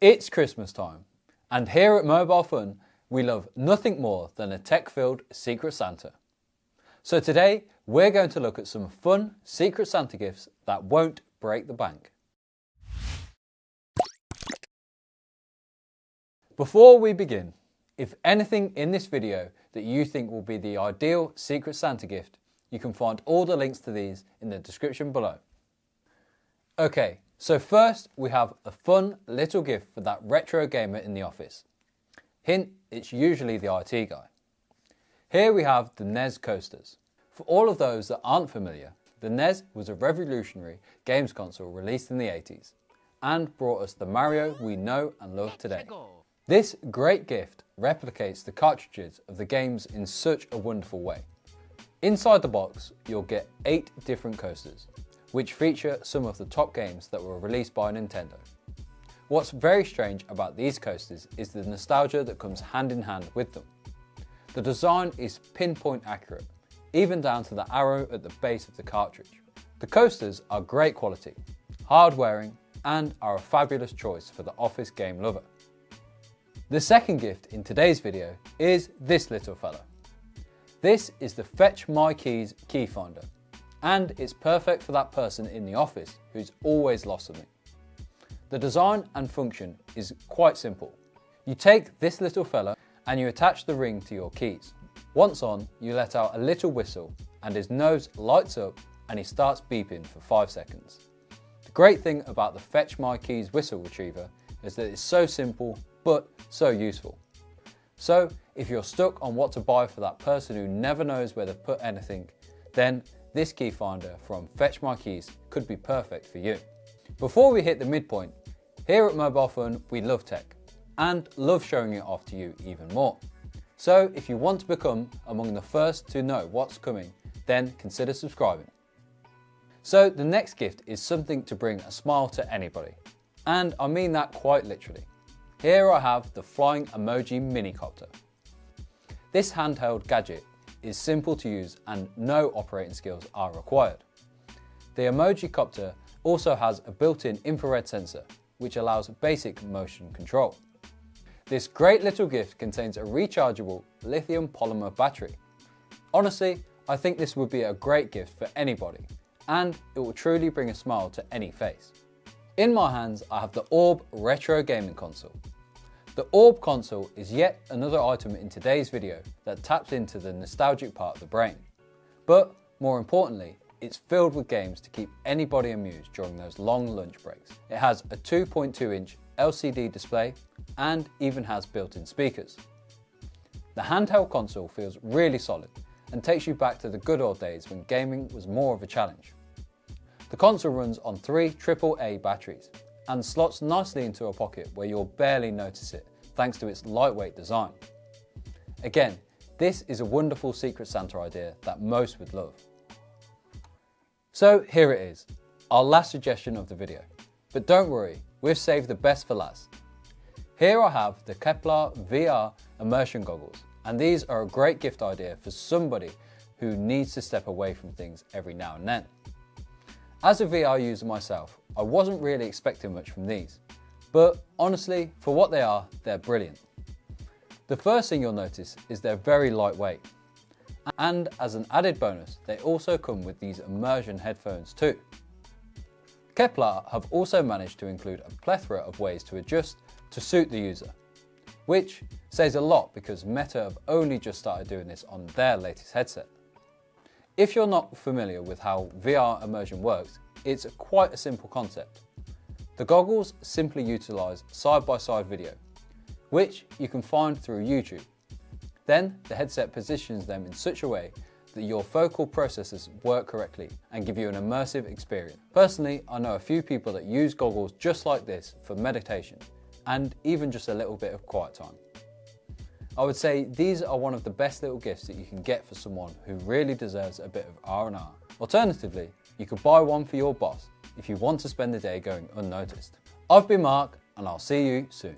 It's Christmas time, and here at Mobile Fun, we love nothing more than a tech-filled Secret Santa. So today, we're going to look at some fun Secret Santa gifts that won't break the bank. Before we begin, if anything in this video that you think will be the ideal Secret Santa gift, you can find all the links to these in the description below. Okay, so first we have a fun little gift for that retro gamer in the office. Hint, it's usually the IT guy. Here we have the NES Coasters. For all of those that aren't familiar, the NES was a revolutionary games console released in the 80s and brought us the Mario we know and love today. This great gift replicates the cartridges of the games in such a wonderful way. Inside the box, you'll get 8 different coasters, which feature some of the top games that were released by Nintendo. What's very strange about these coasters is the nostalgia that comes hand in hand with them. The design is pinpoint accurate, even down to the arrow at the base of the cartridge. The coasters are great quality, hard wearing, and are a fabulous choice for the office game lover. The second gift in today's video is this little fella. This is the Fetch My Keys key finder, and it's perfect for that person in the office who's always lost something. The design and function is quite simple. You take this little fella and you attach the ring to your keys. Once on, you let out a little whistle and his nose lights up and he starts beeping for 5 seconds. The great thing about the Fetch My Keys whistle retriever is that it's so simple but so useful. So if you're stuck on what to buy for that person who never knows where to put anything, then this key finder from Fetch My Keys could be perfect for you. Before we hit the midpoint, here at Mobile Fun we love tech and love showing it off to you even more. So if you want to become among the first to know what's coming, then consider subscribing. So the next gift is something to bring a smile to anybody, and I mean that quite literally. Here I have the flying emoji minicopter. This handheld gadget is simple to use and no operating skills are required. The Emojicopter also has a built-in infrared sensor which allows basic motion control. This great little gift contains a rechargeable lithium polymer battery. Honestly, I think this would be a great gift for anybody and it will truly bring a smile to any face. In my hands I have the Orb retro gaming console. The Orb Console is yet another item in today's video that taps into the nostalgic part of the brain. But more importantly, it's filled with games to keep anybody amused during those long lunch breaks. It has a 2.2-inch LCD display and even has built-in speakers. The handheld console feels really solid and takes you back to the good old days when gaming was more of a challenge. The console runs on 3 AAA batteries and slots nicely into a pocket where you'll barely notice it thanks to its lightweight design. Again, this is a wonderful Secret Santa idea that most would love. So here it is, our last suggestion of the video. But don't worry, we've saved the best for last. Here I have the Kepler VR immersion goggles, and these are a great gift idea for somebody who needs to step away from things every now and then. As a VR user myself, I wasn't really expecting much from these, but honestly, for what they are, they're brilliant. The first thing you'll notice is they're very lightweight, and as an added bonus, they also come with these immersion headphones too. Kepler have also managed to include a plethora of ways to adjust to suit the user, which says a lot because Meta have only just started doing this on their latest headset. If you're not familiar with how VR immersion works, it's quite a simple concept. The goggles simply utilize side-by-side video, which you can find through YouTube. Then the headset positions them in such a way that your vocal processors work correctly and give you an immersive experience. Personally, I know a few people that use goggles just like this for meditation and even just a little bit of quiet time. I would say these are one of the best little gifts that you can get for someone who really deserves a bit of R&R. Alternatively, you could buy one for your boss if you want to spend the day going unnoticed. I've been Mark and I'll see you soon.